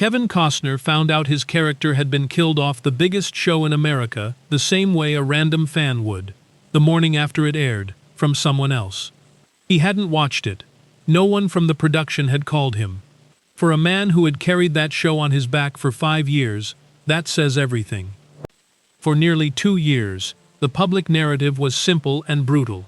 Kevin Costner found out his character had been killed off the biggest show in America the same way a random fan would, the morning after it aired, from someone else. He hadn't watched it. No one from the production had called him. For a man who had carried that show on his back for 5 years, that says everything. For nearly 2 years, the public narrative was simple and brutal.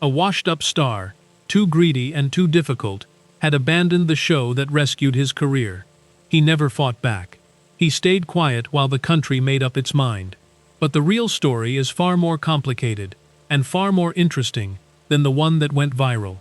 A washed-up star, too greedy and too difficult, had abandoned the show that rescued his career. He never fought back. He stayed quiet while the country made up its mind. But the real story is far more complicated and far more interesting than the one that went viral.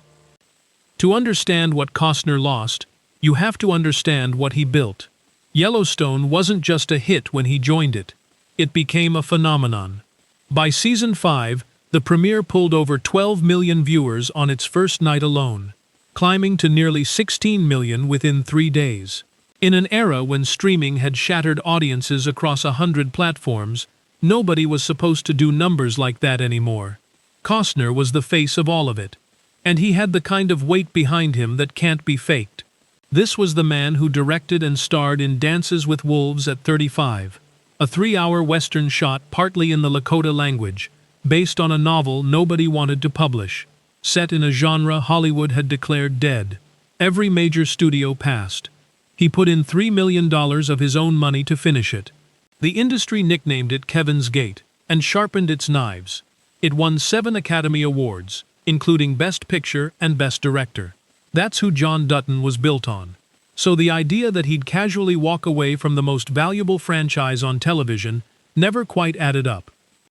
To understand what Costner lost, you have to understand what he built. Yellowstone wasn't just a hit when he joined it. It became a phenomenon. By season 5, the premiere pulled over 12 million viewers on its first night alone, climbing to nearly 16 million within 3 days. In an era when streaming had shattered audiences across 100 platforms, nobody was supposed to do numbers like that anymore. Costner was the face of all of it. And he had the kind of weight behind him that can't be faked. This was the man who directed and starred in Dances with Wolves at 35, a 3-hour Western shot partly in the Lakota language, based on a novel nobody wanted to publish, set in a genre Hollywood had declared dead. Every major studio passed. He put in $3 million of his own money to finish it. The industry nicknamed it Kevin's Gate and sharpened its knives. It won 7 Academy Awards, including Best Picture and Best Director. That's who John Dutton was built on. So the idea that he'd casually walk away from the most valuable franchise on television never quite added up.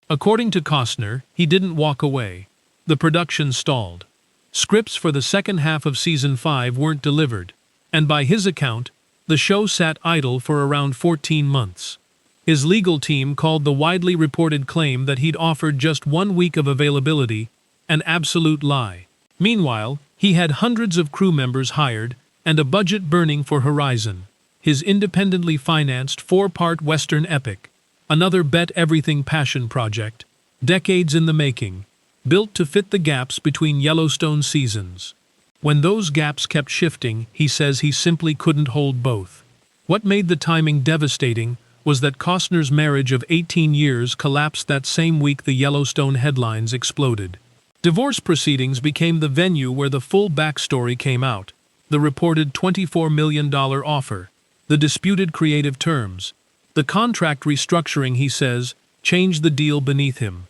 According to Costner, he didn't walk away. The production stalled. Scripts for the second half of season 5 weren't delivered, and by his account, the show sat idle for around 14 months. His legal team called the widely reported claim that he'd offered just 1 week of availability an absolute lie. Meanwhile, he had hundreds of crew members hired and a budget burning for Horizon, his independently financed 4-part Western epic, another bet-everything passion project, decades in the making, built to fit the gaps between Yellowstone seasons. When those gaps kept shifting, he says he simply couldn't hold both. What made the timing devastating was that Costner's marriage of 18 years collapsed that same week the Yellowstone headlines exploded. Divorce proceedings became the venue where the full backstory came out, the reported $24 million offer, the disputed creative terms. The contract restructuring, he says, changed the deal beneath him.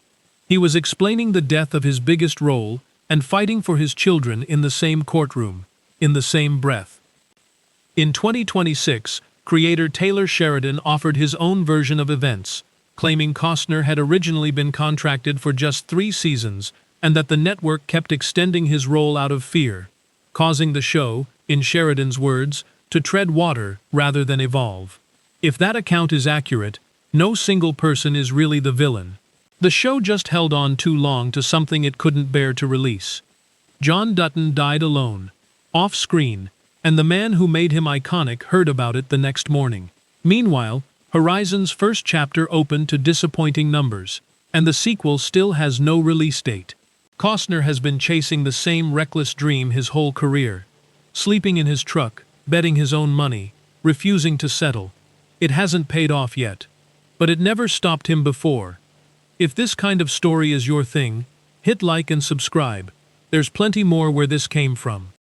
He was explaining the death of his biggest role and fighting for his children in the same courtroom, in the same breath. In 2026, creator Taylor Sheridan offered his own version of events, claiming Costner had originally been contracted for just 3 seasons and that the network kept extending his role out of fear, causing the show, in Sheridan's words, to tread water rather than evolve. If that account is accurate, no single person is really the villain. The show just held on too long to something it couldn't bear to release. John Dutton died alone, off-screen, and the man who made him iconic heard about it the next morning. Meanwhile, Horizon's first chapter opened to disappointing numbers, and the sequel still has no release date. Costner has been chasing the same reckless dream his whole career, sleeping in his truck, betting his own money, refusing to settle. It hasn't paid off yet, but it never stopped him before. If this kind of story is your thing, hit like and subscribe. There's plenty more where this came from.